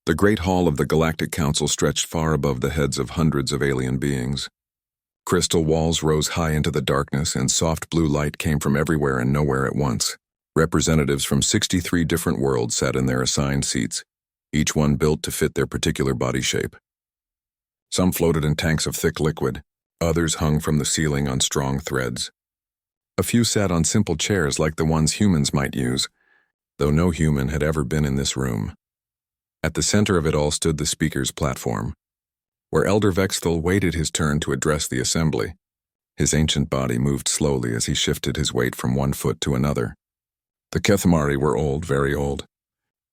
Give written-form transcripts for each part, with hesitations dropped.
The great hall of the Galactic Council stretched far above the heads of hundreds of alien beings. Crystal walls rose high into the darkness, and soft blue light came from everywhere and nowhere at once. Representatives from 63 different worlds sat in their assigned seats, each one built to fit their particular body shape. Some floated in tanks of thick liquid, others hung from the ceiling on strong threads. A few sat on simple chairs like the ones humans might use, though no human had ever been in this room. At the center of it all stood the speaker's platform, where Elder Vexthal waited his turn to address the assembly. His ancient body moved slowly as he shifted his weight from one foot to another. The Kethmari were old, very old.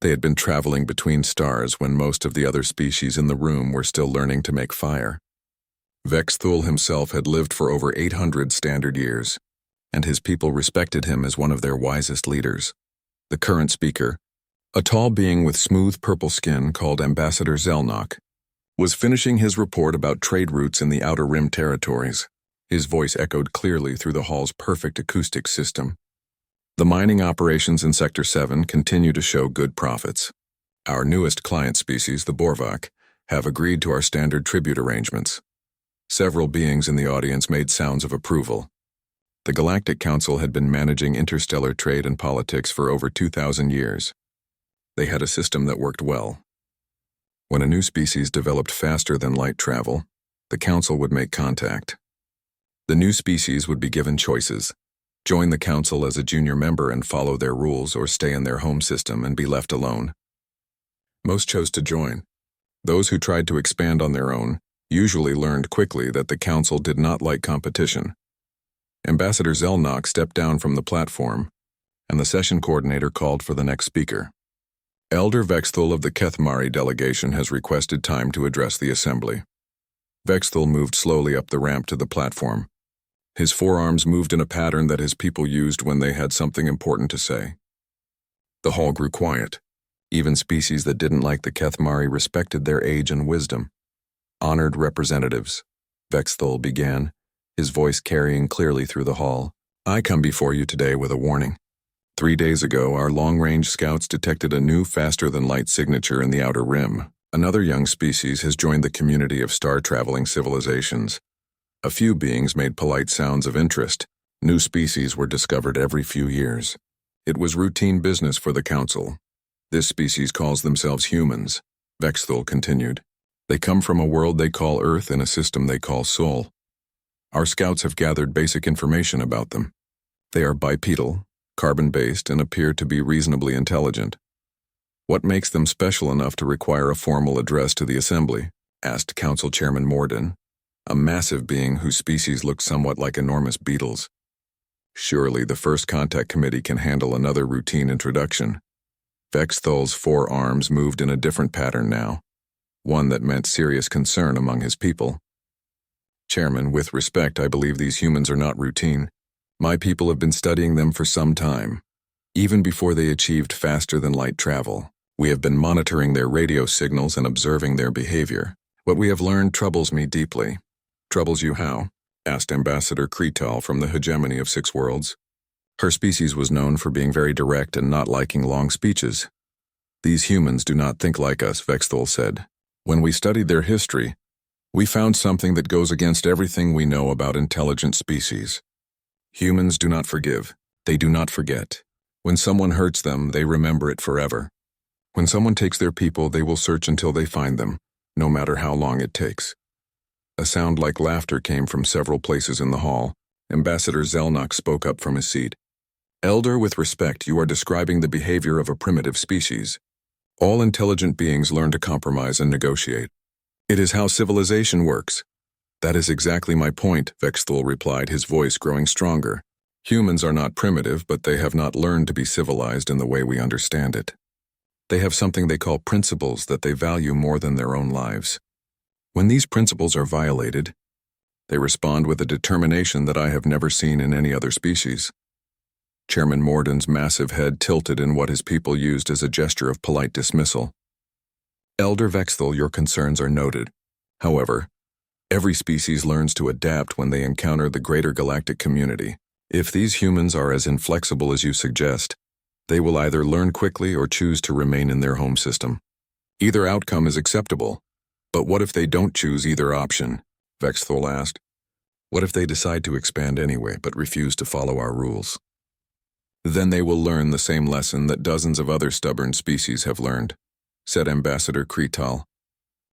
They had been traveling between stars when most of the other species in the room were still learning to make fire. Vexthal himself had lived for over 800 standard years, and his people respected him as one of their wisest leaders. The current speaker, a tall being with smooth purple skin called Ambassador Zelnok, was finishing his report about trade routes in the Outer Rim territories. His voice echoed clearly through the hall's perfect acoustic system. The mining operations in Sector 7 continue to show good profits. Our newest client species, the Borvak, have agreed to our standard tribute arrangements. Several beings in the audience made sounds of approval. The Galactic Council had been managing interstellar trade and politics for over 2,000 years. They had a system that worked well. When a new species developed faster than light travel, the Council would make contact. The new species would be given choices: join the Council as a junior member and follow their rules, or stay in their home system and be left alone. Most chose to join. Those who tried to expand on their own usually learned quickly that the Council did not like competition. Ambassador Zelnok stepped down from the platform, and the session coordinator called for the next speaker. Elder Vexthal of the Kethmari delegation has requested time to address the assembly. Vexthal moved slowly up the ramp to the platform. His forearms moved in a pattern that his people used when they had something important to say. The hall grew quiet. Even species that didn't like the Kethmari respected their age and wisdom. Honored representatives, Vexthal began, his voice carrying clearly through the hall. I come before you today with a warning. 3 days ago, our long-range scouts detected a new faster-than-light signature in the Outer Rim. Another young species has joined the community of star-traveling civilizations. A few beings made polite sounds of interest. New species were discovered every few years. It was routine business for the Council. This species calls themselves humans, Vexthal continued. They come from a world they call Earth and a system they call Sol. Our scouts have gathered basic information about them. They are bipedal, carbon-based, and appear to be reasonably intelligent. What makes them special enough to require a formal address to the assembly? Asked Council Chairman Morden, a massive being whose species looked somewhat like enormous beetles. Surely the First Contact Committee can handle another routine introduction. Vexthal's forearms moved in a different pattern now, one that meant serious concern among his people. Chairman, with respect, I believe these humans are not routine. My people have been studying them for some time. Even before they achieved faster-than-light travel, we have been monitoring their radio signals and observing their behavior. What we have learned troubles me deeply. Troubles you how? Asked Ambassador Kretal from the hegemony of 6 worlds. Her species was known for being very direct and not liking long speeches. These humans do not think like us, Vexthal said. When we studied their history, we found something that goes against everything we know about intelligent species. Humans do not forgive. They do not forget. When someone hurts them, they remember it forever. When someone takes their people, they will search until they find them, no matter how long it takes. A sound like laughter came from several places in the hall. Ambassador Zelnok spoke up from his seat. Elder, with respect, you are describing the behavior of a primitive species. All intelligent beings learn to compromise and negotiate. It is how civilization works. That is exactly my point, Vexthal replied, his voice growing stronger. Humans are not primitive, but they have not learned to be civilized in the way we understand it. They have something they call principles that they value more than their own lives. When these principles are violated, they respond with a determination that I have never seen in any other species. Chairman Morden's massive head tilted in what his people used as a gesture of polite dismissal. Elder Vexthal, your concerns are noted. However, every species learns to adapt when they encounter the greater galactic community. If these humans are as inflexible as you suggest, they will either learn quickly or choose to remain in their home system. Either outcome is acceptable. But what if they don't choose either option? Vexthol asked. What if they decide to expand anyway, but refuse to follow our rules? Then they will learn the same lesson that dozens of other stubborn species have learned, said Ambassador Kretal.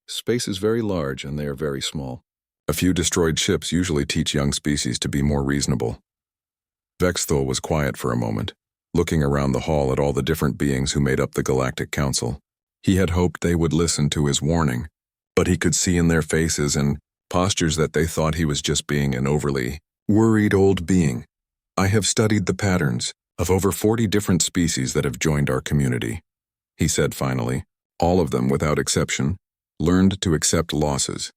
Space is very large and they are very small. A few destroyed ships usually teach young species to be more reasonable. Vexthol was quiet for a moment, looking around the hall at all the different beings who made up the Galactic Council. He had hoped they would listen to his warning, but he could see in their faces and postures that they thought he was just being an overly worried old being. I have studied the patterns of over 40 different species that have joined our community, he said finally. All of them, without exception, learned to accept losses.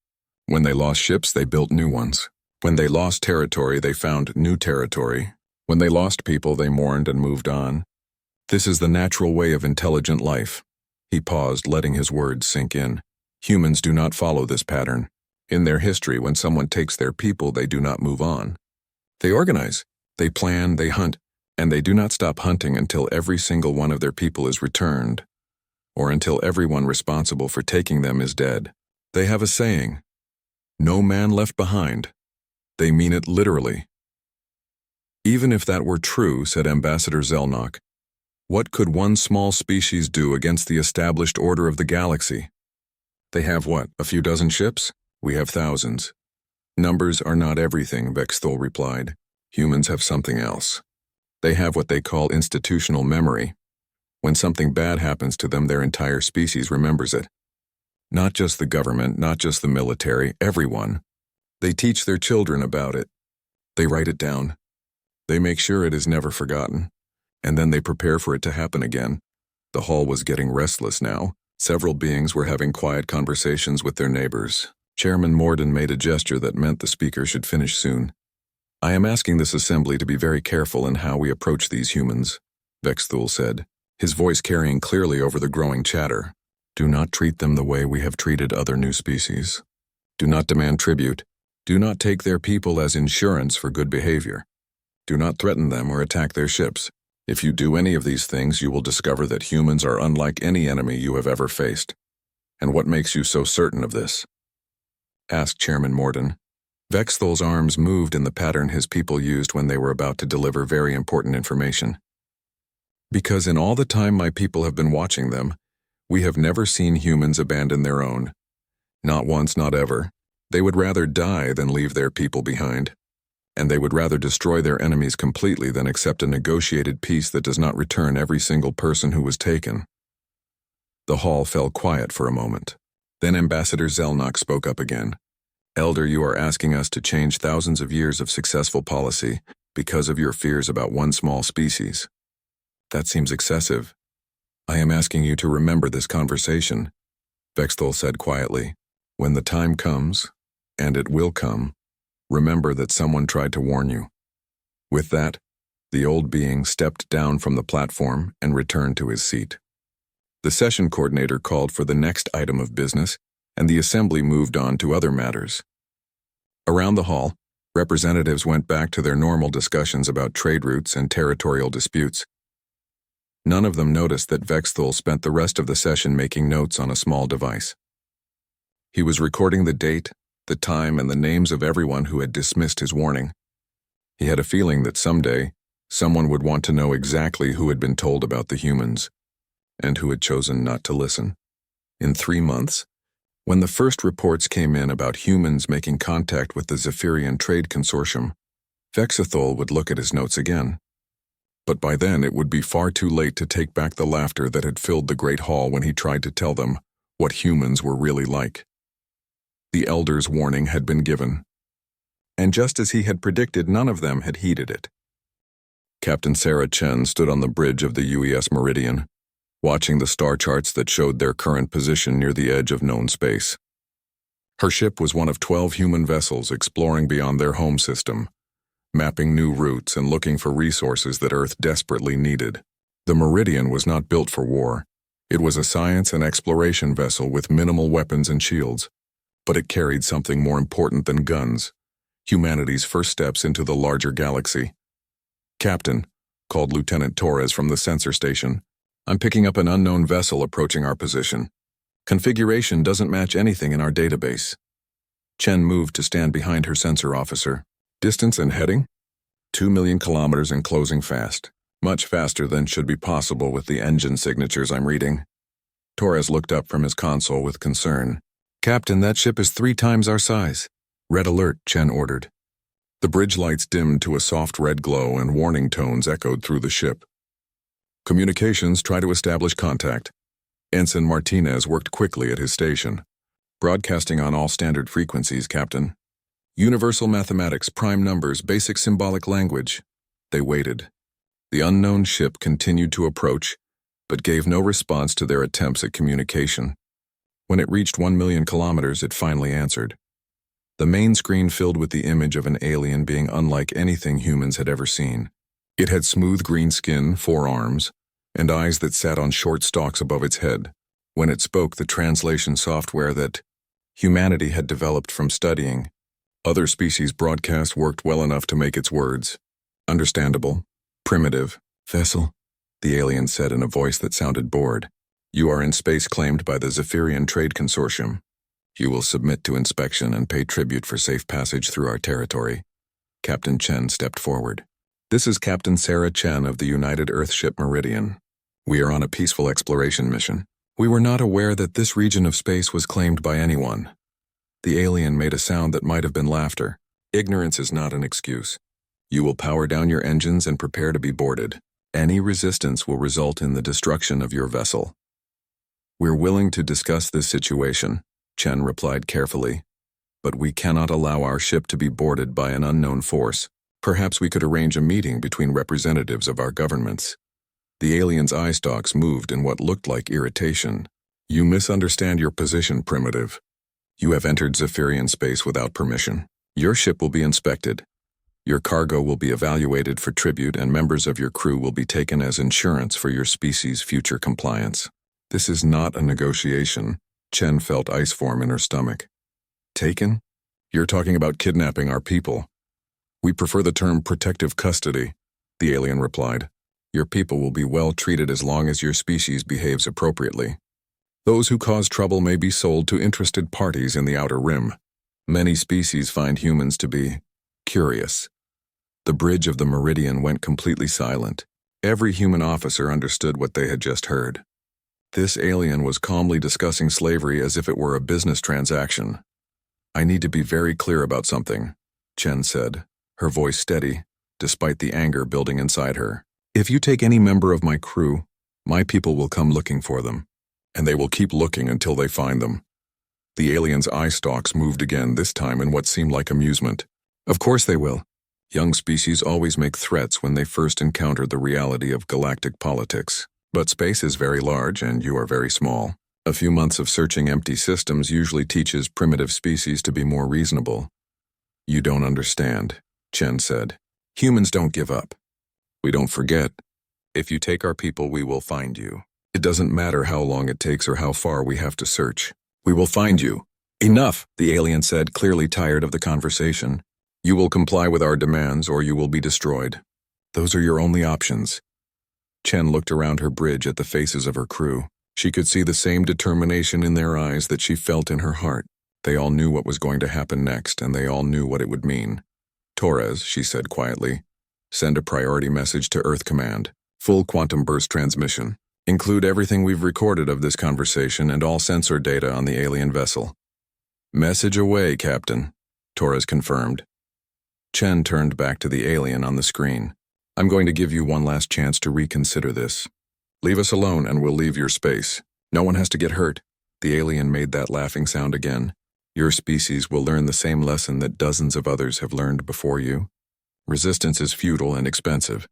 When they lost ships, they built new ones. When they lost territory, they found new territory. When they lost people, they mourned and moved on. This is the natural way of intelligent life. He paused, letting his words sink in. Humans do not follow this pattern. In their history, when someone takes their people, they do not move on. They organize, they plan, they hunt, and they do not stop hunting until every single one of their people is returned, or until everyone responsible for taking them is dead. They have a saying, "No man left behind." They mean it literally. Even if that were true, said Ambassador Zelnok, what could one small species do against the established order of the galaxy? They have what, a few dozen ships? We have thousands. Numbers are not everything, Vexthol replied. Humans have something else. They have what they call institutional memory. When something bad happens to them, their entire species remembers it. Not just the government, not just the military, everyone. They teach their children about it. They write it down. They make sure it is never forgotten. And then they prepare for it to happen again. The hall was getting restless now. Several beings were having quiet conversations with their neighbors. Chairman Morden made a gesture that meant the speaker should finish soon. I am asking this assembly to be very careful in how we approach these humans, Vexthol said, his voice carrying clearly over the growing chatter. Do not treat them the way we have treated other new species. Do not demand tribute. Do not take their people as insurance for good behavior. Do not threaten them or attack their ships. If you do any of these things, you will discover that humans are unlike any enemy you have ever faced. And what makes you so certain of this? Asked Chairman Morden. Vexthol's arms moved in the pattern his people used when they were about to deliver very important information. Because in all the time my people have been watching them, we have never seen humans abandon their own. Not once, not ever. They would rather die than leave their people behind. And they would rather destroy their enemies completely than accept a negotiated peace that does not return every single person who was taken. The hall fell quiet for a moment. Then Ambassador Zelnok spoke up again. Elder, you are asking us to change thousands of years of successful policy because of your fears about one small species. That seems excessive. I am asking you to remember this conversation, Vexthol said quietly. When the time comes, and it will come, remember that someone tried to warn you. With that, the old being stepped down from the platform and returned to his seat. The session coordinator called for the next item of business, and the assembly moved on to other matters. Around the hall, representatives went back to their normal discussions about trade routes and territorial disputes. None of them noticed that Vexthol spent the rest of the session making notes on a small device. He was recording the date, the time, and the names of everyone who had dismissed his warning. He had a feeling that someday, someone would want to know exactly who had been told about the humans, and who had chosen not to listen. In 3 months, when the first reports came in about humans making contact with the Zephyrian Trade Consortium, Vexthol would look at his notes again. But by then it would be far too late to take back the laughter that had filled the great hall when he tried to tell them what humans were really like. The Elder's warning had been given, and just as he had predicted, none of them had heeded it. Captain Sarah Chen stood on the bridge of the UES Meridian, watching the star charts that showed their current position near the edge of known space. Her ship was one of 12 human vessels exploring beyond their home system, mapping new routes and looking for resources that Earth desperately needed. The Meridian was not built for war. It was a science and exploration vessel with minimal weapons and shields, but it carried something more important than guns, humanity's first steps into the larger galaxy. Captain, called Lieutenant Torres from the sensor station, I'm picking up an unknown vessel approaching our position. Configuration doesn't match anything in our database. Chen moved to stand behind her sensor officer. Distance and heading? 2 million kilometers and closing fast. Much faster than should be possible with the engine signatures I'm reading. Torres looked up from his console with concern. Captain, that ship is 3 times our size. Red alert, Chen ordered. The bridge lights dimmed to a soft red glow and warning tones echoed through the ship. Communications, try to establish contact. Ensign Martinez worked quickly at his station. Broadcasting on all standard frequencies, Captain. Universal mathematics, prime numbers, basic symbolic language. They waited. The unknown ship continued to approach, but gave no response to their attempts at communication. When it reached 1 million kilometers, it finally answered. The main screen filled with the image of an alien being unlike anything humans had ever seen. It had smooth green skin, 4 arms, and eyes that sat on short stalks above its head. When it spoke, the translation software that humanity had developed from studying other species broadcast worked well enough to make its words understandable. Primitive. Vessel, the alien said in a voice that sounded bored. You are in space claimed by the Zephyrian Trade Consortium. You will submit to inspection and pay tribute for safe passage through our territory. Captain Chen stepped forward. This is Captain Sarah Chen of the United Earthship Meridian. We are on a peaceful exploration mission. We were not aware that this region of space was claimed by anyone. The alien made a sound that might have been laughter. Ignorance is not an excuse. You will power down your engines and prepare to be boarded. Any resistance will result in the destruction of your vessel. We're willing to discuss this situation, Chen replied carefully. But we cannot allow our ship to be boarded by an unknown force. Perhaps we could arrange a meeting between representatives of our governments. The alien's eye stalks moved in what looked like irritation. You misunderstand your position, Primitive. You have entered Zephyrian space without permission. Your ship will be inspected. Your cargo will be evaluated for tribute and members of your crew will be taken as insurance for your species' future compliance. This is not a negotiation. Chen felt ice form in her stomach. Taken? You're talking about kidnapping our people. We prefer the term protective custody, the alien replied. Your people will be well treated as long as your species behaves appropriately. Those who cause trouble may be sold to interested parties in the Outer Rim. Many species find humans to be curious. The bridge of the Meridian went completely silent. Every human officer understood what they had just heard. This alien was calmly discussing slavery as if it were a business transaction. I need to be very clear about something, Chen said, her voice steady, despite the anger building inside her. If you take any member of my crew, my people will come looking for them, and they will keep looking until they find them. The alien's eye stalks moved again, this time in what seemed like amusement. Of course they will. Young species always make threats when they first encounter the reality of galactic politics. But space is very large and you are very small. A few months of searching empty systems usually teaches primitive species to be more reasonable. You don't understand, Chen said. Humans don't give up. We don't forget. If you take our people, we will find you. It doesn't matter how long it takes or how far we have to search. We will find you. Enough, the alien said, clearly tired of the conversation. You will comply with our demands or you will be destroyed. Those are your only options. Chen looked around her bridge at the faces of her crew. She could see the same determination in their eyes that she felt in her heart. They all knew what was going to happen next, and they all knew what it would mean. Torres, she said quietly, send a priority message to Earth Command. Full quantum burst transmission. Include everything we've recorded of this conversation and all sensor data on the alien vessel. Message away, Captain, Torres confirmed. Chen turned back to the alien on the screen. I'm going to give you one last chance to reconsider this. Leave us alone and we'll leave your space. No one has to get hurt. The alien made that laughing sound again. Your species will learn the same lesson that dozens of others have learned before you. Resistance is futile and expensive.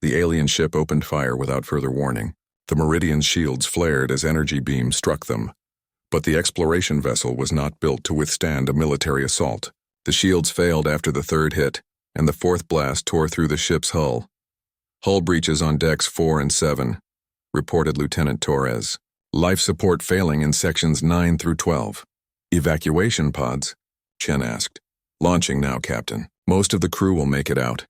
The alien ship opened fire without further warning. The Meridian's shields flared as energy beams struck them. But the exploration vessel was not built to withstand a military assault. The shields failed after the third hit, and the fourth blast tore through the ship's hull. Hull breaches on decks 4 and 7, reported Lieutenant Torres. Life support failing in sections 9 through 12. Evacuation pods? Chen asked. Launching now, Captain. Most of the crew will make it out.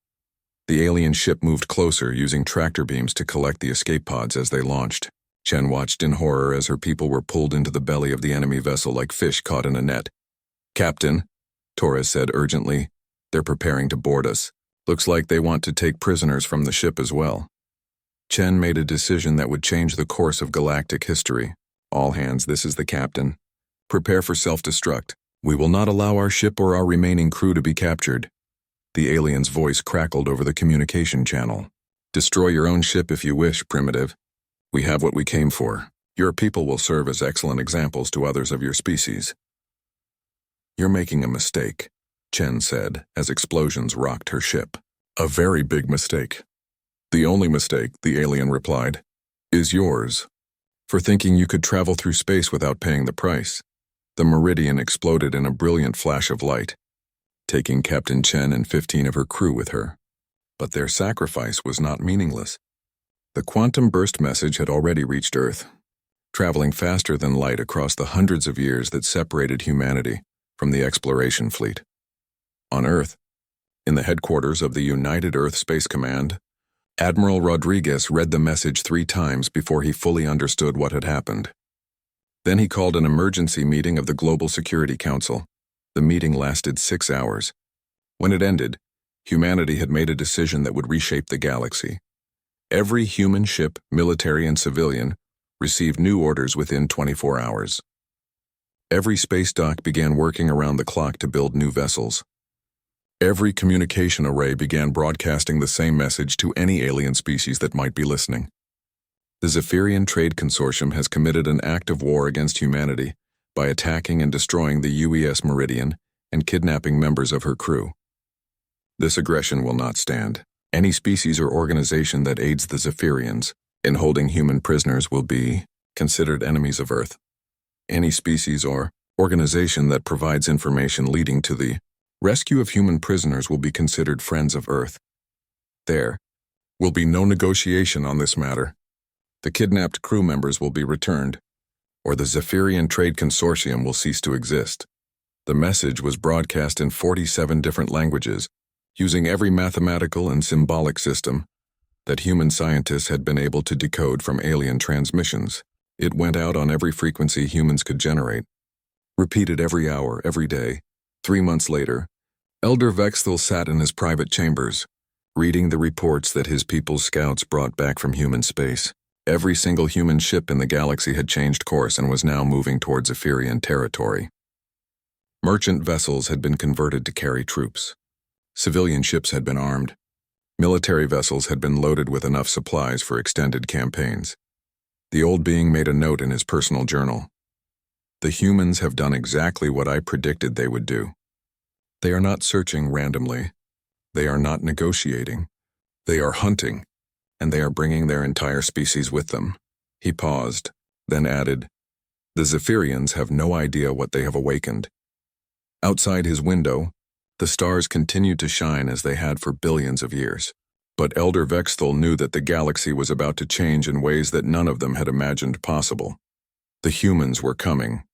The alien ship moved closer, using tractor beams to collect the escape pods as they launched. Chen watched in horror as her people were pulled into the belly of the enemy vessel like fish caught in a net. "Captain," Torres said urgently, "they're preparing to board us. Looks like they want to take prisoners from the ship as well." Chen made a decision that would change the course of galactic history. "All hands, this is the captain. Prepare for self-destruct. We will not allow our ship or our remaining crew to be captured." The alien's voice crackled over the communication channel. "Destroy your own ship if you wish, primitive. We have what we came for. Your people will serve as excellent examples to others of your species." "You're making a mistake," Chen said as explosions rocked her ship. "A very big mistake." "The only mistake," the alien replied, "is yours. For thinking you could travel through space without paying the price." The Meridian exploded in a brilliant flash of light, taking Captain Chen and 15 of her crew with her. But their sacrifice was not meaningless. The quantum burst message had already reached Earth, traveling faster than light across the hundreds of years that separated humanity from the exploration fleet. On Earth, in the headquarters of the United Earth Space Command, Admiral Rodriguez read the message 3 times before he fully understood what had happened. Then he called an emergency meeting of the Global Security Council. The meeting lasted 6 hours. When it ended, humanity had made a decision that would reshape the galaxy. Every human ship, military and civilian, received new orders within 24 hours. Every space dock began working around the clock to build new vessels. Every communication array began broadcasting the same message to any alien species that might be listening. The Zephyrian Trade Consortium has committed an act of war against humanity by attacking and destroying the UES Meridian and kidnapping members of her crew. This aggression will not stand. Any species or organization that aids the Zephyrians in holding human prisoners will be considered enemies of Earth. Any species or organization that provides information leading to the rescue of human prisoners will be considered friends of Earth. There will be no negotiation on this matter. The kidnapped crew members will be returned, or the Zephyrian Trade Consortium will cease to exist. The message was broadcast in 47 different languages, using every mathematical and symbolic system that human scientists had been able to decode from alien transmissions. It went out on every frequency humans could generate, repeated every hour, every day. 3 months later, Elder Vexthal sat in his private chambers, reading the reports that his people's scouts brought back from human space. Every single human ship in the galaxy had changed course and was now moving towards Zephyrian territory. Merchant vessels had been converted to carry troops. Civilian ships had been armed. Military vessels had been loaded with enough supplies for extended campaigns. The old being made a note in his personal journal. "The humans have done exactly what I predicted they would do. They are not searching randomly. They are not negotiating. They are hunting, and they are bringing their entire species with them." He paused, then added, "The Zephyrians have no idea what they have awakened." Outside his window, the stars continued to shine as they had for billions of years. But Elder Vexthal knew that the galaxy was about to change in ways that none of them had imagined possible. The humans were coming,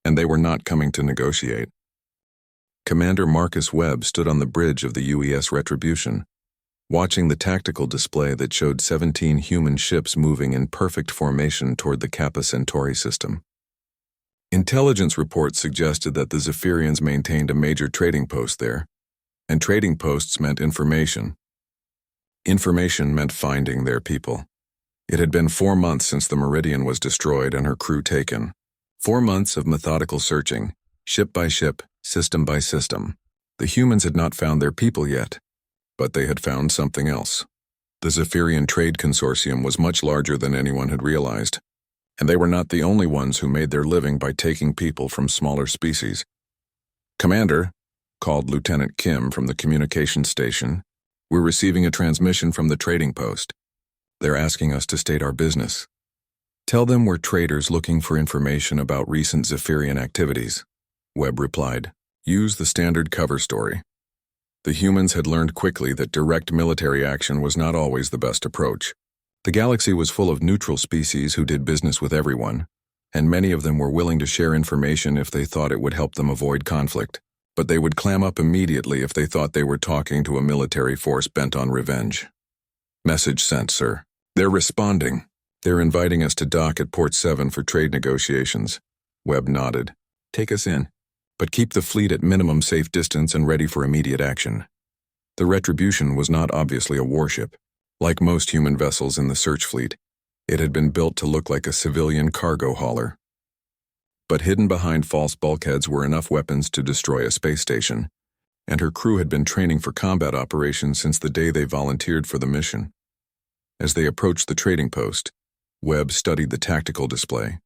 and they were not coming to negotiate. Commander Marcus Webb stood on the bridge of the UES Retribution, watching the tactical display that showed 17 human ships moving in perfect formation toward the Kappa Centauri system. Intelligence reports suggested that the Zephyrians maintained a major trading post there, and trading posts meant information. Information meant finding their people. It had been 4 months since the Meridian was destroyed and her crew taken. 4 months of methodical searching, ship by ship, system by system. The humans had not found their people yet, but they had found something else. The Zephyrian Trade Consortium was much larger than anyone had realized, and they were not the only ones who made their living by taking people from smaller species. "Commander," called Lieutenant Kim from the communications station, "we're receiving a transmission from the trading post. They're asking us to state our business. Tell them we're traders looking for information about recent Zephyrian activities," Webb replied. "Use the standard cover story." The humans had learned quickly that direct military action was not always the best approach. The galaxy was full of neutral species who did business with everyone, and many of them were willing to share information if they thought it would help them avoid conflict, but they would clam up immediately if they thought they were talking to a military force bent on revenge. "Message sent, sir." "They're responding," They're inviting us to dock at Port 7 for trade negotiations. Webb nodded. Take us in, but keep the fleet at minimum safe distance and ready for immediate action. The Retribution was not obviously a warship. Like most human vessels in the search fleet, it had been built to look like a civilian cargo hauler. But hidden behind false bulkheads were enough weapons to destroy a space station, and her crew had been training for combat operations since the day they volunteered for the mission. As they approached the trading post, Webb studied the tactical display.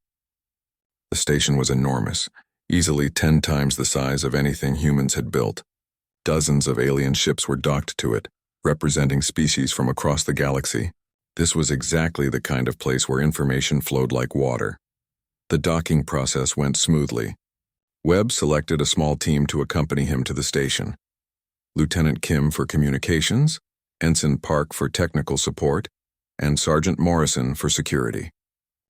The station was enormous, easily 10 times the size of anything humans had built. Dozens of alien ships were docked to it, representing species from across the galaxy. This was exactly the kind of place where information flowed like water. The docking process went smoothly. Webb selected a small team to accompany him to the station. Lieutenant Kim for communications, Ensign Park for technical support, and Sergeant Morrison for security.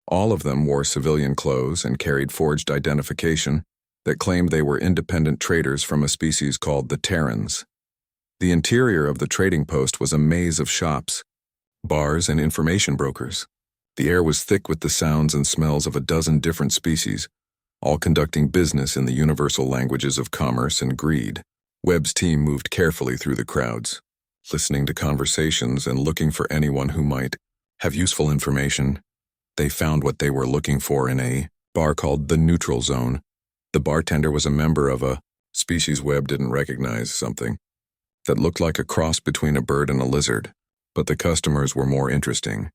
All of them wore civilian clothes and carried forged identification that claimed they were independent traders from a species called the Terrans. The interior of the trading post was a maze of shops, bars, and information brokers. The air was thick with the sounds and smells of a dozen different species, all conducting business in the universal languages of commerce and greed. Webb's team moved carefully through the crowds, listening to conversations and looking for anyone who might have useful information. They found what they were looking for in a bar called the Neutral Zone. The bartender was a member of a species Webb didn't recognize, something that looked like a cross between a bird and a lizard, but the customers were more interesting.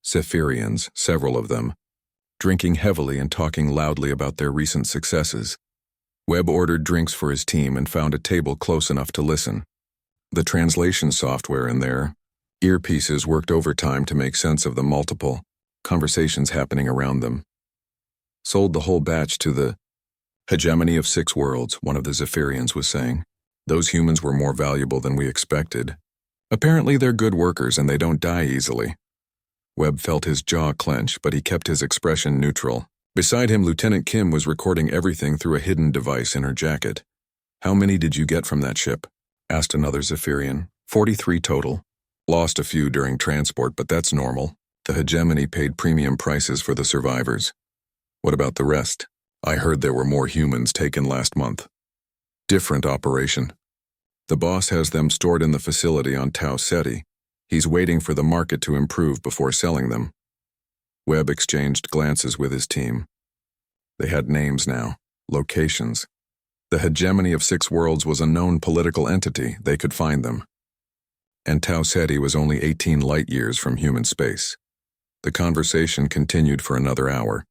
Zephyrians, several of them, drinking heavily and talking loudly about their recent successes. Webb ordered drinks for his team and found a table close enough to listen. The translation software in their earpieces worked overtime to make sense of the multiple conversations happening around them. Sold the whole batch to the hegemony of 6 worlds, one of the Zephyrians was saying. Those humans were more valuable than we expected. Apparently they're good workers and they don't die easily. Webb felt his jaw clench, but he kept his expression neutral. Beside him, Lieutenant Kim was recording everything through a hidden device in her jacket. How many did you get from that ship? Asked another Zephyrian. 43 total. Lost a few during transport, but that's normal. The hegemony paid premium prices for the survivors. What about the rest? I heard there were more humans taken last month. Different operation. The boss has them stored in the facility on Tau Ceti. He's waiting for the market to improve before selling them. Webb exchanged glances with his team. They had names now, locations. The hegemony of 6 worlds was a known political entity. They could find them. And Tau Ceti was only 18 light years from human space. The conversation continued for another hour,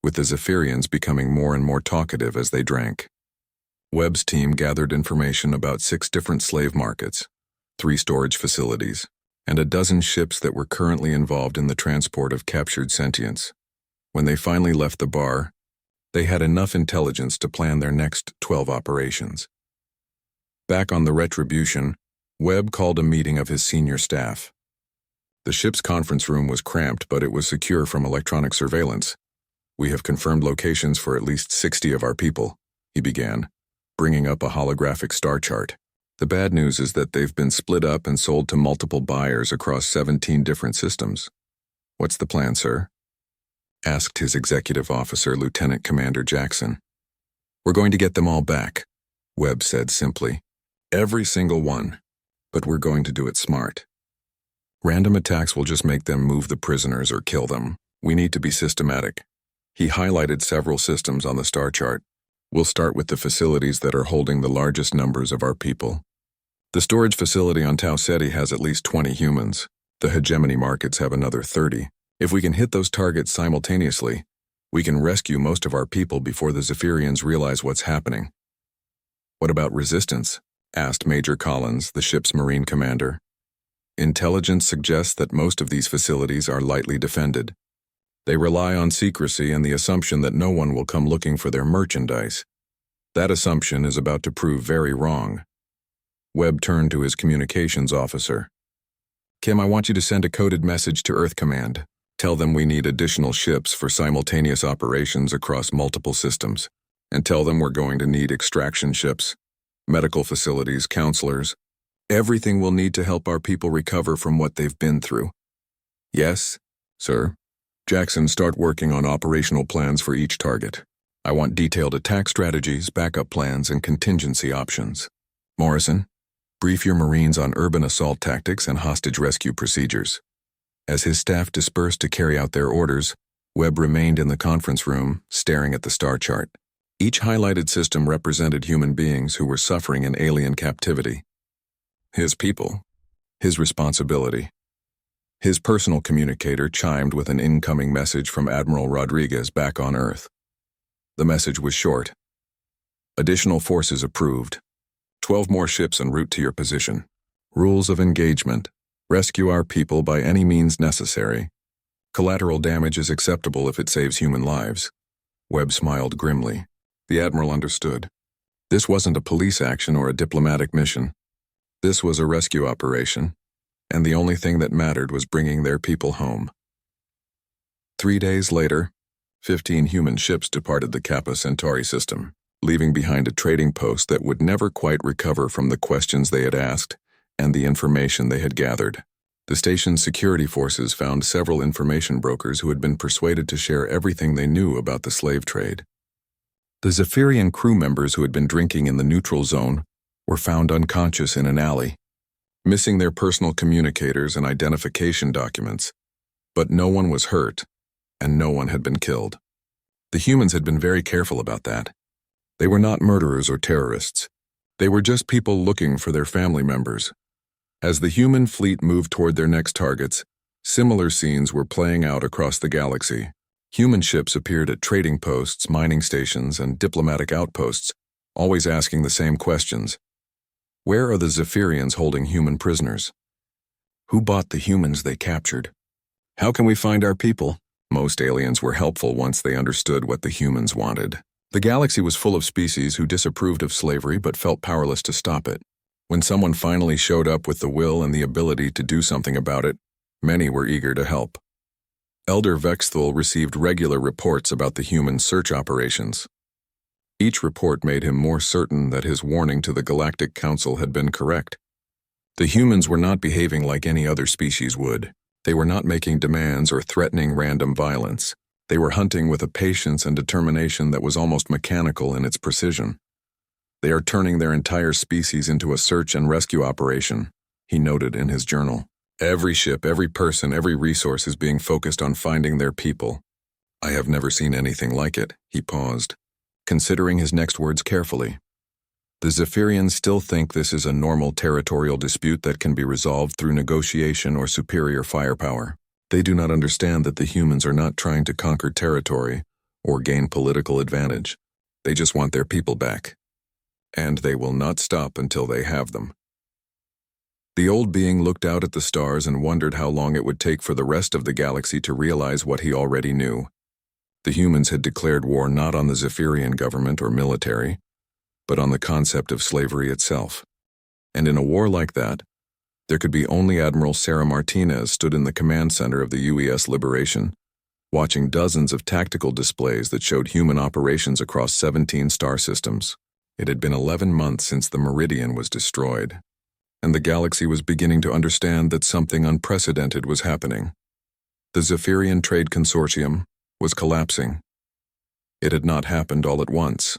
with the Zephyrians becoming more and more talkative as they drank. Webb's team gathered information about 6 different slave markets, 3 storage facilities, and a dozen ships that were currently involved in the transport of captured sentients. When they finally left the bar, they had enough intelligence to plan their next 12 operations. Back on the Retribution, Webb called a meeting of his senior staff. The ship's conference room was cramped, but it was secure from electronic surveillance. We have confirmed locations for at least 60 of our people, he began, bringing up a holographic star chart. The bad news is that they've been split up and sold to multiple buyers across 17 different systems. What's the plan, sir? Asked his executive officer, Lieutenant Commander Jackson. We're going to get them all back, Webb said simply. Every single one. But we're going to do it smart. Random attacks will just make them move the prisoners or kill them. We need to be systematic. He highlighted several systems on the star chart. We'll start with the facilities that are holding the largest numbers of our people. The storage facility on Tau Ceti has at least 20 humans. The hegemony markets have another 30. If we can hit those targets simultaneously, we can rescue most of our people before the Zephyrians realize what's happening. What about resistance? Asked Major Collins, the ship's marine commander. Intelligence suggests that most of these facilities are lightly defended. They rely on secrecy and the assumption that no one will come looking for their merchandise. That assumption is about to prove very wrong. Webb turned to his communications officer. Kim, I want you to send a coded message to Earth Command. Tell them we need additional ships for simultaneous operations across multiple systems. And tell them we're going to need extraction ships, medical facilities, counselors, everything we'll need to help our people recover from what they've been through. Yes, sir. Jackson, start working on operational plans for each target. I want detailed attack strategies, backup plans, and contingency options. Morrison, brief your Marines on urban assault tactics and hostage rescue procedures. As his staff dispersed to carry out their orders, Webb remained in the conference room, staring at the star chart. Each highlighted system represented human beings who were suffering in alien captivity. His people. His responsibility. His personal communicator chimed with an incoming message from Admiral Rodriguez back on Earth. The message was short. Additional forces approved. 12 more ships en route to your position. Rules of engagement. Rescue our people by any means necessary. Collateral damage is acceptable if it saves human lives. Webb smiled grimly. The Admiral understood. This wasn't a police action or a diplomatic mission. This was a rescue operation, and the only thing that mattered was bringing their people home. 3 days later, 15 human ships departed the Kappa Centauri system, leaving behind a trading post that would never quite recover from the questions they had asked and the information they had gathered. The station's security forces found several information brokers who had been persuaded to share everything they knew about the slave trade. The Zephyrian crew members who had been drinking in the neutral zone were found unconscious in an alley, missing their personal communicators and identification documents, but no one was hurt, and no one had been killed. The humans had been very careful about that. They were not murderers or terrorists. They were just people looking for their family members. As the human fleet moved toward their next targets, similar scenes were playing out across the galaxy. Human ships appeared at trading posts, mining stations, and diplomatic outposts, always asking the same questions. Where are the Zephyrians holding human prisoners? Who bought the humans they captured? How can we find our people? Most aliens were helpful once they understood what the humans wanted. The galaxy was full of species who disapproved of slavery but felt powerless to stop it. When someone finally showed up with the will and the ability to do something about it, many were eager to help. Elder Vexthul received regular reports about the human search operations. Each report made him more certain that his warning to the Galactic Council had been correct. The humans were not behaving like any other species would. They were not making demands or threatening random violence. They were hunting with a patience and determination that was almost mechanical in its precision. They are turning their entire species into a search and rescue operation, he noted in his journal. Every ship, every person, every resource is being focused on finding their people. I have never seen anything like it, he paused, considering his next words carefully. The Zephyrians still think this is a normal territorial dispute that can be resolved through negotiation or superior firepower. They do not understand that the humans are not trying to conquer territory or gain political advantage. They just want their people back. And they will not stop until they have them. The old being looked out at the stars and wondered how long it would take for the rest of the galaxy to realize what he already knew. The humans had declared war not on the Zephyrian government or military, but on the concept of slavery itself. And in a war like that, there could be only Admiral Sarah Martinez stood in the command center of the UES Liberation, watching dozens of tactical displays that showed human operations across 17 star systems. It had been 11 months since the Meridian was destroyed, and the galaxy was beginning to understand that something unprecedented was happening. The Zephyrian Trade Consortium was collapsing. It had not happened all at once.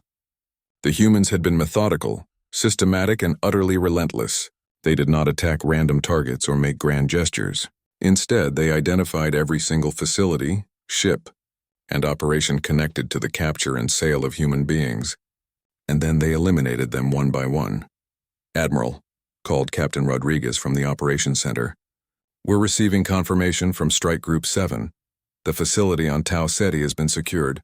The humans had been methodical, systematic, and utterly relentless. They did not attack random targets or make grand gestures. Instead, they identified every single facility, ship, and operation connected to the capture and sale of human beings, and then they eliminated them one by one. Admiral, called Captain Rodriguez from the Operations Center, we're receiving confirmation from Strike Group 7. The facility on Tau Ceti has been secured.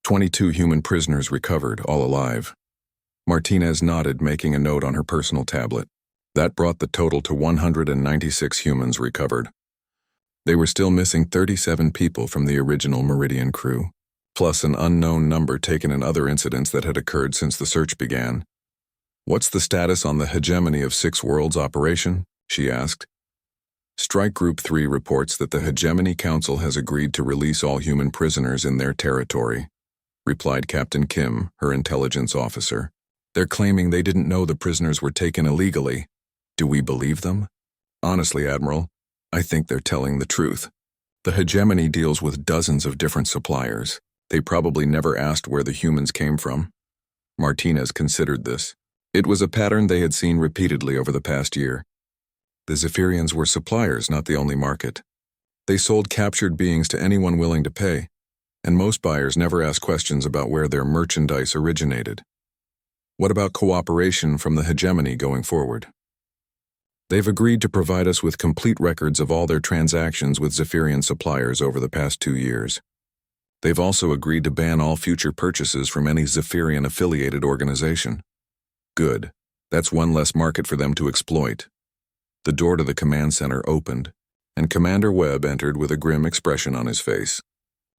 22 human prisoners recovered, all alive. Martinez nodded, making a note on her personal tablet. That brought the total to 196 humans recovered. They were still missing 37 people from the original Meridian crew, plus an unknown number taken in other incidents that had occurred since the search began. What's the status on the Hegemony of Six Worlds operation? She asked. Strike Group 3 reports that the Hegemony Council has agreed to release all human prisoners in their territory, replied Captain Kim, her intelligence officer. They're claiming they didn't know the prisoners were taken illegally. Do we believe them? Honestly, Admiral, I think they're telling the truth. The hegemony deals with dozens of different suppliers. They probably never asked where the humans came from. Martinez considered this. It was a pattern they had seen repeatedly over the past year. The Zephyrians were suppliers, not the only market. They sold captured beings to anyone willing to pay, and most buyers never asked questions about where their merchandise originated. What about cooperation from the hegemony going forward? They've agreed to provide us with complete records of all their transactions with Zephyrian suppliers over the past 2 years. They've also agreed to ban all future purchases from any Zephyrian-affiliated organization. Good. That's one less market for them to exploit. The door to the command center opened, and Commander Webb entered with a grim expression on his face.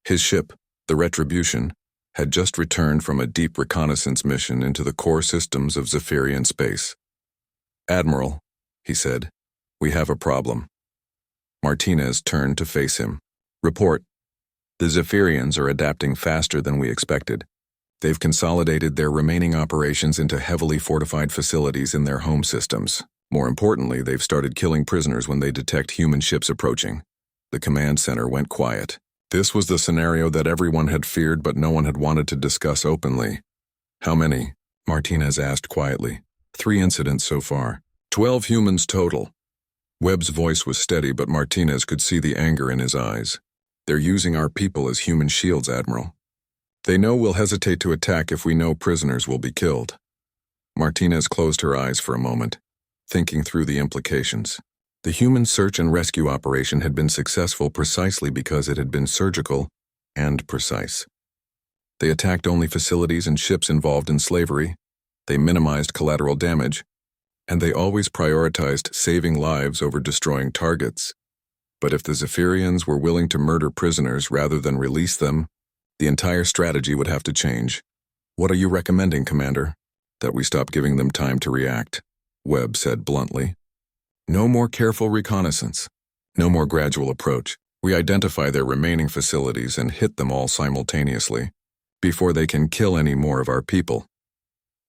His ship, the Retribution, had just returned from a deep reconnaissance mission into the core systems of Zephyrian space. "Admiral," he said, "we have a problem." Martinez turned to face him. "Report." "The Zephyrians are adapting faster than we expected. They've consolidated their remaining operations into heavily fortified facilities in their home systems. More importantly, they've started killing prisoners when they detect human ships approaching." The command center went quiet. This was the scenario that everyone had feared but no one had wanted to discuss openly. "How many?" Martinez asked quietly. 3 incidents so far. 12 humans total." Webb's voice was steady, but Martinez could see the anger in his eyes. "They're using our people as human shields, Admiral. They know we'll hesitate to attack if we know prisoners will be killed." Martinez closed her eyes for a moment, thinking through the implications. The human search and rescue operation had been successful precisely because it had been surgical and precise. They attacked only facilities and ships involved in slavery, they minimized collateral damage, and they always prioritized saving lives over destroying targets. But if the Zephyrians were willing to murder prisoners rather than release them, the entire strategy would have to change. "What are you recommending, Commander?" "That we stop giving them time to react," Webb said bluntly. "No more careful reconnaissance. No more gradual approach. We identify their remaining facilities and hit them all simultaneously, before they can kill any more of our people.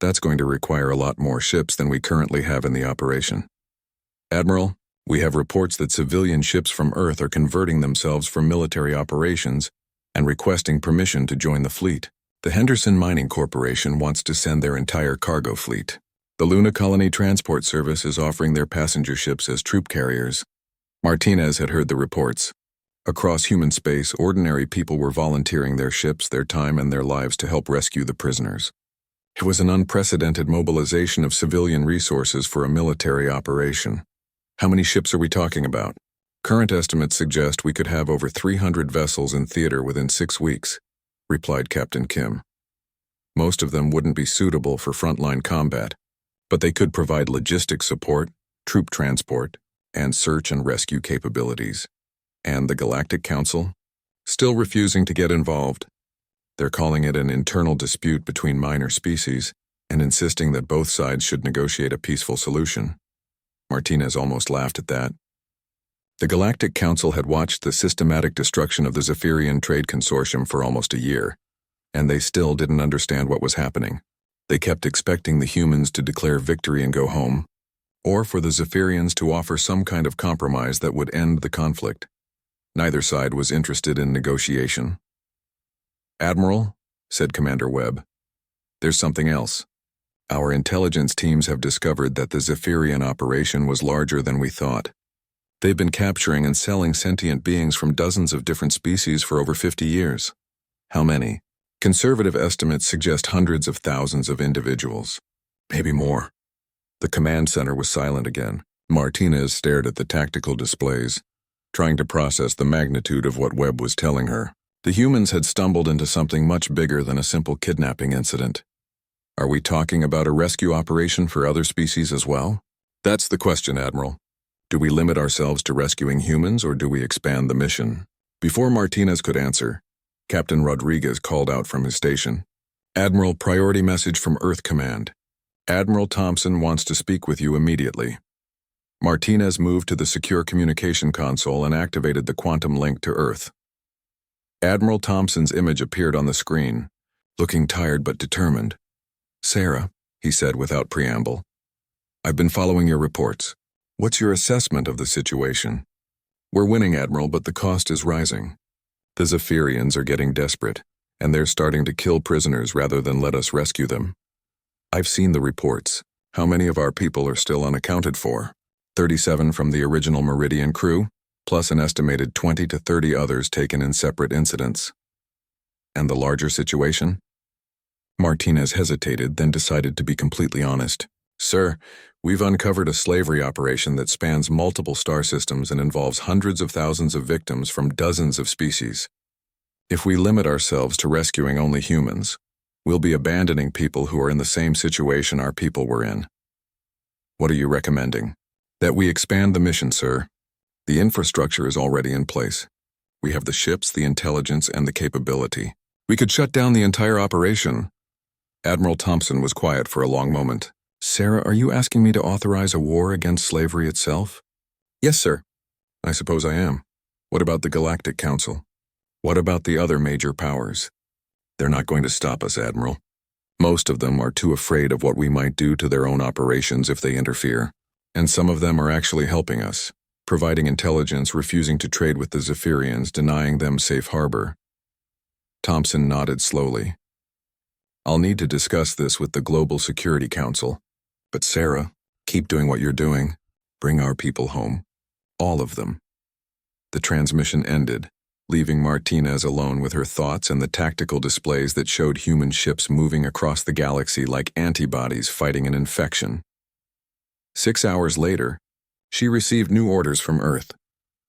That's going to require a lot more ships than we currently have in the operation. Admiral, we have reports that civilian ships from Earth are converting themselves for military operations and requesting permission to join the fleet. The Henderson Mining Corporation wants to send their entire cargo fleet. The Luna Colony Transport Service is offering their passenger ships as troop carriers." Martinez had heard the reports. Across human space, ordinary people were volunteering their ships, their time, and their lives to help rescue the prisoners. It was an unprecedented mobilization of civilian resources for a military operation. "How many ships are we talking about?" "Current estimates suggest we could have over 300 vessels in theater within 6 weeks, replied Captain Kim. Most of them wouldn't be suitable for frontline combat, but they could provide logistics support, troop transport, and search and rescue capabilities. And the Galactic Council? Still refusing to get involved. They're calling it an internal dispute between minor species and insisting that both sides should negotiate a peaceful solution. Martinez almost laughed at that. The Galactic Council had watched the systematic destruction of the Zephyrian Trade Consortium for almost a year, and they still didn't understand what was happening. They kept expecting the humans to declare victory and go home, or for the Zephyrians to offer some kind of compromise that would end the conflict. Neither side was interested in negotiation. "Admiral," said Commander Webb, "there's something else. Our intelligence teams have discovered that the Zephyrian operation was larger than we thought. They've been capturing and selling sentient beings from dozens of different species for over 50 years. How many? Conservative estimates suggest hundreds of thousands of individuals. Maybe more." The command center was silent again. Martinez stared at the tactical displays, trying to process the magnitude of what Webb was telling her. The humans had stumbled into something much bigger than a simple kidnapping incident. Are we talking about a rescue operation for other species as well? That's the question, Admiral. Do we limit ourselves to rescuing humans, or do we expand the mission? Before Martinez could answer, Captain Rodriguez called out from his station. "Admiral, priority message from Earth Command. Admiral Thompson wants to speak with you immediately." Martinez moved to the secure communication console and activated the quantum link to Earth. Admiral Thompson's image appeared on the screen, looking tired but determined. "Sarah," he said without preamble, "I've been following your reports. What's your assessment of the situation?" We're winning, Admiral, but the cost is rising. The Zephyrians are getting desperate, and they're starting to kill prisoners rather than let us rescue them. I've seen the reports. How many of our people are still unaccounted for? 37 from the original Meridian crew, plus an estimated 20 to 30 others taken in separate incidents. And the larger situation? Martinez hesitated, then decided to be completely honest. Sir, we've uncovered a slavery operation that spans multiple star systems and involves hundreds of thousands of victims from dozens of species. If we limit ourselves to rescuing only humans, we'll be abandoning people who are in the same situation our people were in. What are you recommending? That we expand the mission, sir. The infrastructure is already in place. We have the ships, the intelligence, and the capability. We could shut down the entire operation. Admiral Thompson was quiet for a long moment. Sarah, are you asking me to authorize a war against slavery itself? Yes, sir. I suppose I am. What about the Galactic Council? What about the other major powers? They're not going to stop us, Admiral. Most of them are too afraid of what we might do to their own operations if they interfere. And some of them are actually helping us, providing intelligence, refusing to trade with the Zephyrians, denying them safe harbor. Thompson nodded slowly. I'll need to discuss this with the Global Security Council. But Sarah, keep doing what you're doing. Bring our people home. All of them. The transmission ended, leaving Martinez alone with her thoughts and the tactical displays that showed human ships moving across the galaxy like antibodies fighting an infection. 6 hours later, she received new orders from Earth.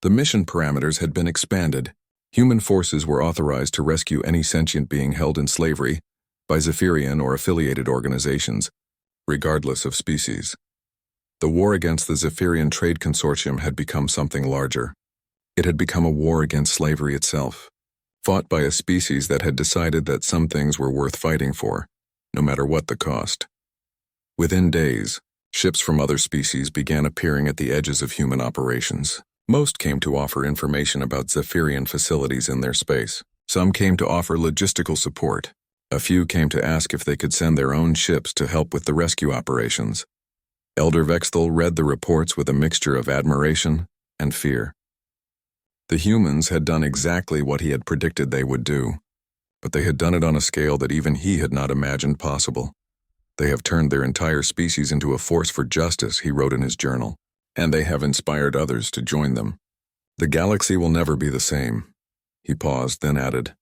The mission parameters had been expanded. Human forces were authorized to rescue any sentient being held in slavery by Zephyrian or affiliated organizations, regardless of species. The war against the Zephyrian Trade Consortium had become something larger. It had become a war against slavery itself, fought by a species that had decided that some things were worth fighting for, no matter what the cost. Within days, ships from other species began appearing at the edges of human operations. Most came to offer information about Zephyrian facilities in their space. Some came to offer logistical support. A few came to ask if they could send their own ships to help with the rescue operations. Elder Vexthal read the reports with a mixture of admiration and fear. The humans had done exactly what he had predicted they would do, but they had done it on a scale that even he had not imagined possible. They have turned their entire species into a force for justice, he wrote in his journal, and they have inspired others to join them. The galaxy will never be the same. He paused, then added,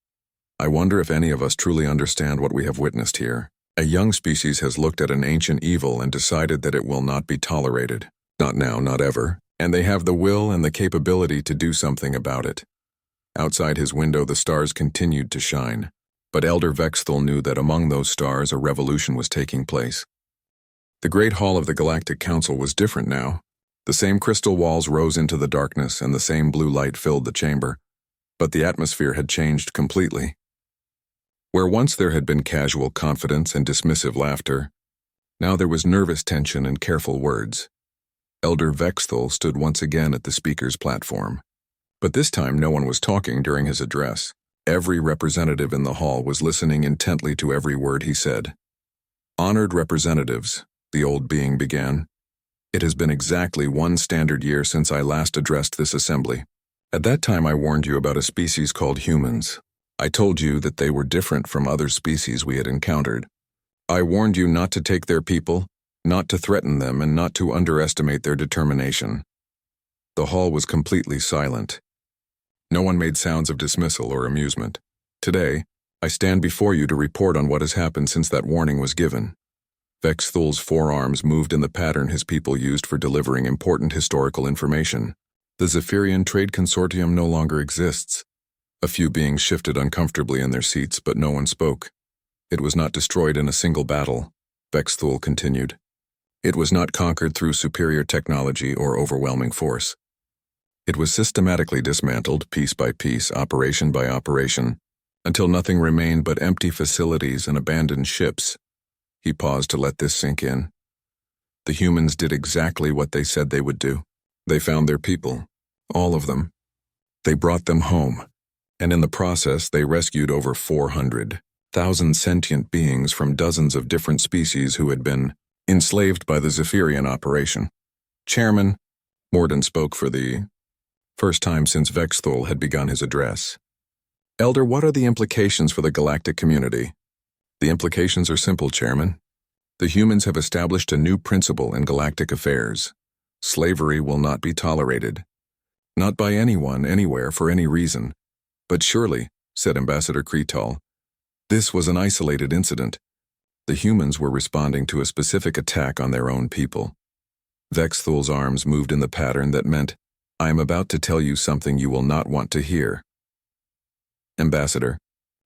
I wonder if any of us truly understand what we have witnessed here. A young species has looked at an ancient evil and decided that it will not be tolerated. Not now, not ever. And they have the will and the capability to do something about it. Outside his window, the stars continued to shine. But Elder Vexthal knew that among those stars a revolution was taking place. The great hall of the Galactic Council was different now. The same crystal walls rose into the darkness and the same blue light filled the chamber. But the atmosphere had changed completely. Where once there had been casual confidence and dismissive laughter, now there was nervous tension and careful words. Elder Vexthal stood once again at the speaker's platform. But this time no one was talking during his address. Every representative in the hall was listening intently to every word he said. Honored representatives, the old being began. It has been exactly 1 standard year since I last addressed this assembly. At that time I warned you about a species called humans. I told you that they were different from other species we had encountered. I warned you not to take their people, not to threaten them, and not to underestimate their determination. The hall was completely silent. No one made sounds of dismissal or amusement. Today, I stand before you to report on what has happened since that warning was given. Vexthal's forearms moved in the pattern his people used for delivering important historical information. The Zephyrian Trade Consortium no longer exists. A few beings shifted uncomfortably in their seats, but no one spoke. It was not destroyed in a single battle, Vexthal continued. It was not conquered through superior technology or overwhelming force. It was systematically dismantled, piece by piece, operation by operation, until nothing remained but empty facilities and abandoned ships. He paused to let this sink in. The humans did exactly what they said they would do. They found their people, all of them. They brought them home, and in the process they rescued over 400,000 sentient beings from dozens of different species who had been enslaved by the Zephyrian operation. Chairman, Morden spoke for the first time since Vexthul had begun his address. Elder, what are the implications for the galactic community? The implications are simple, Chairman. The humans have established a new principle in galactic affairs. Slavery will not be tolerated. Not by anyone, anywhere, for any reason. But surely, said Ambassador Kretal, this was an isolated incident. The humans were responding to a specific attack on their own people. Vexthul's arms moved in the pattern that meant, I am about to tell you something you will not want to hear. Ambassador,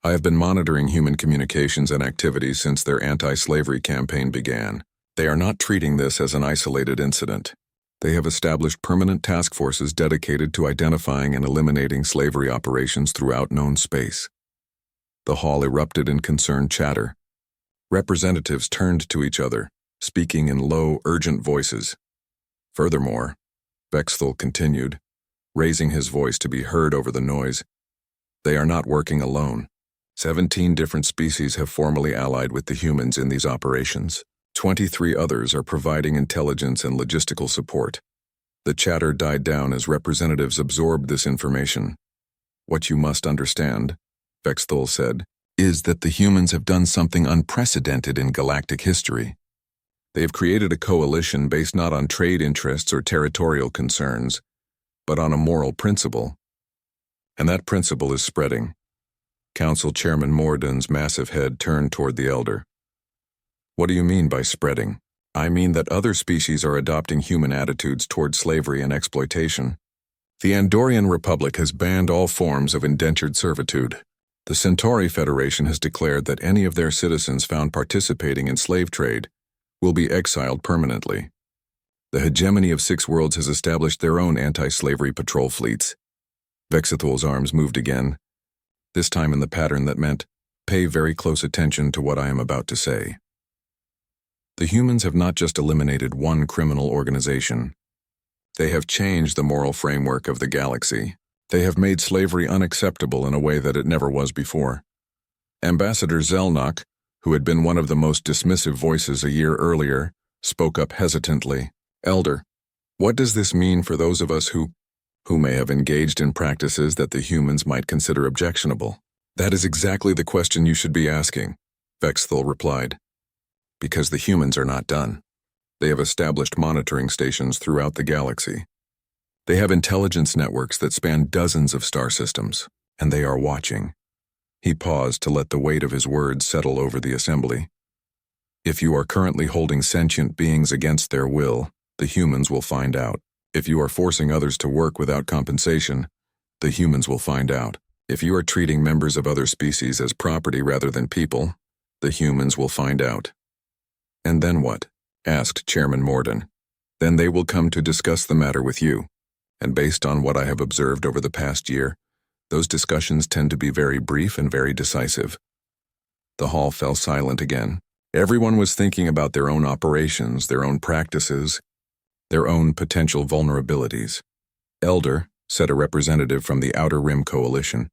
I have been monitoring human communications and activities since their anti-slavery campaign began. They are not treating this as an isolated incident. They have established permanent task forces dedicated to identifying and eliminating slavery operations throughout known space. The hall erupted in concerned chatter. Representatives turned to each other, speaking in low, urgent voices. Furthermore, Vexthul continued, raising his voice to be heard over the noise, they are not working alone. 17 different species have formally allied with the humans in these operations. 23 others are providing intelligence and logistical support. The chatter died down as representatives absorbed this information. What you must understand, Vexthul said, is that the humans have done something unprecedented in galactic history. They have created a coalition based not on trade interests or territorial concerns, but on a moral principle. And that principle is spreading. Council Chairman Morden's massive head turned toward the Elder. What do you mean by spreading? I mean that other species are adopting human attitudes toward slavery and exploitation. The Andorian Republic has banned all forms of indentured servitude. The Centauri Federation has declared that any of their citizens found participating in slave trade will be exiled permanently. The hegemony of 6 worlds has established their own anti-slavery patrol fleets. Vexithul's arms moved again, this time in the pattern that meant, pay very close attention to what I am about to say. The humans have not just eliminated one criminal organization. They have changed the moral framework of the galaxy. They have made slavery unacceptable in a way that it never was before. Ambassador Zelnok, who had been one of the most dismissive voices a year earlier, spoke up hesitantly. Elder, what does this mean for those of us who may have engaged in practices that the humans might consider objectionable? That is exactly the question you should be asking, Vexthul replied. Because the humans are not done. They have established monitoring stations throughout the galaxy. They have intelligence networks that span dozens of star systems, and they are watching. He paused to let the weight of his words settle over the assembly. If you are currently holding sentient beings against their will, the humans will find out. If you are forcing others to work without compensation, the humans will find out. If you are treating members of other species as property rather than people, the humans will find out. And then what? Asked Chairman Morden. Then they will come to discuss the matter with you. And based on what I have observed over the past year, those discussions tend to be very brief and very decisive. The hall fell silent again. Everyone was thinking about their own operations, their own practices, their own potential vulnerabilities. Elder, said a representative from the Outer Rim Coalition,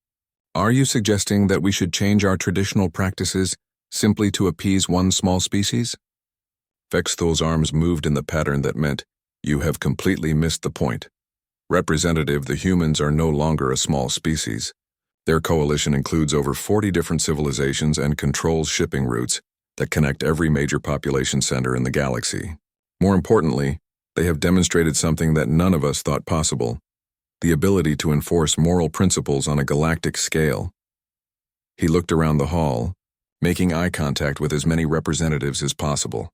are you suggesting that we should change our traditional practices simply to appease one small species? Vexthul's arms moved in the pattern that meant, you have completely missed the point. Representative, the humans are no longer a small species. Their coalition includes over 40 different civilizations and controls shipping routes that connect every major population center in the galaxy. More importantly, they have demonstrated something that none of us thought possible, the ability to enforce moral principles on a galactic scale. He looked around the hall, making eye contact with as many representatives as possible.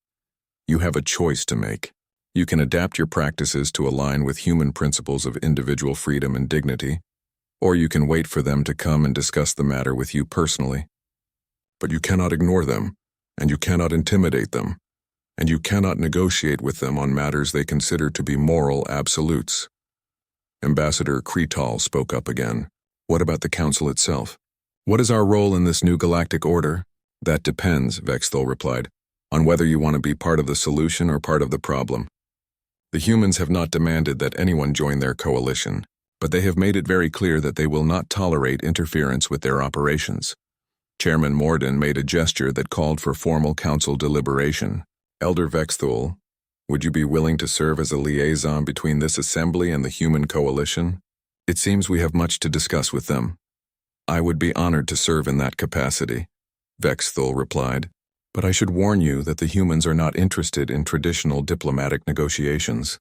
You have a choice to make. You can adapt your practices to align with human principles of individual freedom and dignity, or you can wait for them to come and discuss the matter with you personally. But you cannot ignore them, and you cannot intimidate them, and you cannot negotiate with them on matters they consider to be moral absolutes. Ambassador Kretal spoke up again. What about the Council itself? What is our role in this new galactic order? That depends, Vexthul replied, on whether you want to be part of the solution or part of the problem. The humans have not demanded that anyone join their coalition, but they have made it very clear that they will not tolerate interference with their operations. Chairman Morden made a gesture that called for formal council deliberation. Elder Vexthul, would you be willing to serve as a liaison between this assembly and the human coalition? It seems we have much to discuss with them. I would be honored to serve in that capacity, Vexthul replied. But I should warn you that the humans are not interested in traditional diplomatic negotiations.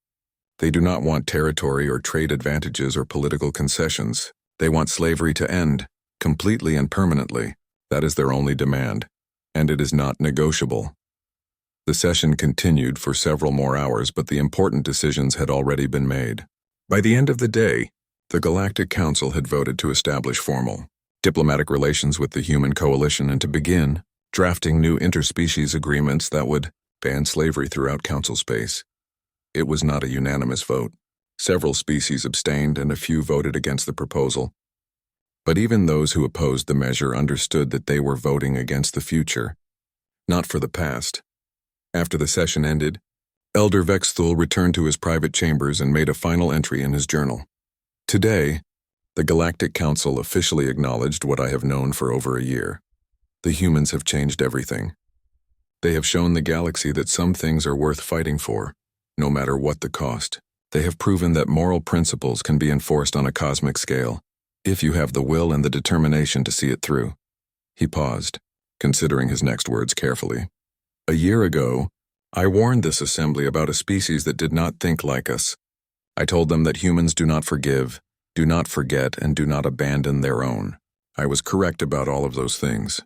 They do not want territory or trade advantages or political concessions. They want slavery to end, completely and permanently. That is their only demand, and it is not negotiable. The session continued for several more hours, but the important decisions had already been made. By the end of the day, the Galactic Council had voted to establish formal diplomatic relations with the human coalition and to begin drafting new interspecies agreements that would ban slavery throughout Council space. It was not a unanimous vote. Several species abstained and a few voted against the proposal. But even those who opposed the measure understood that they were voting against the future, not for the past. After the session ended, Elder Vexthul returned to his private chambers and made a final entry in his journal. Today, the Galactic Council officially acknowledged what I have known for over a year. The humans have changed everything. They have shown the galaxy that some things are worth fighting for, no matter what the cost. They have proven that moral principles can be enforced on a cosmic scale, if you have the will and the determination to see it through. He paused, considering his next words carefully. A year ago, I warned this assembly about a species that did not think like us. I told them that humans do not forgive, do not forget, and do not abandon their own. I was correct about all of those things.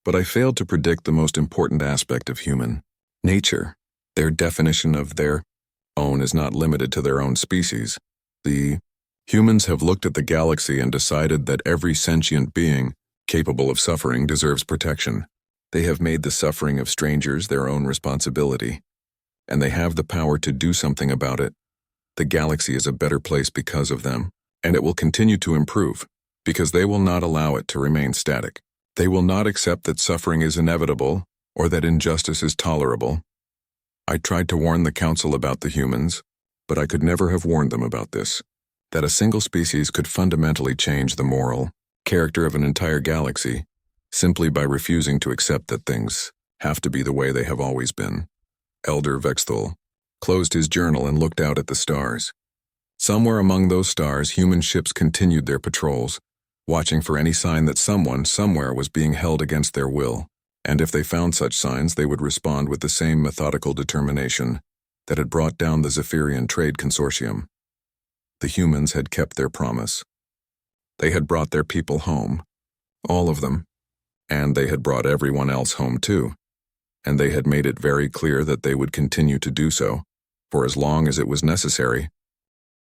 But I failed to predict the most important aspect of human nature. Their definition of their own is not limited to their own species. The humans have looked at the galaxy and decided that every sentient being capable of suffering deserves protection. They have made the suffering of strangers their own responsibility, and they have the power to do something about it. The galaxy is a better place because of them, and it will continue to improve, because they will not allow it to remain static. They will not accept that suffering is inevitable or that injustice is tolerable. I tried to warn the Council about the humans, but I could never have warned them about this, that a single species could fundamentally change the moral character of an entire galaxy simply by refusing to accept that things have to be the way they have always been. Elder Vexthul closed his journal and looked out at the stars. Somewhere among those stars, human ships continued their patrols, watching for any sign that someone, somewhere, was being held against their will, and if they found such signs, they would respond with the same methodical determination that had brought down the Zephyrian Trade Consortium. The humans had kept their promise. They had brought their people home, all of them, and they had brought everyone else home too, and they had made it very clear that they would continue to do so, for as long as it was necessary,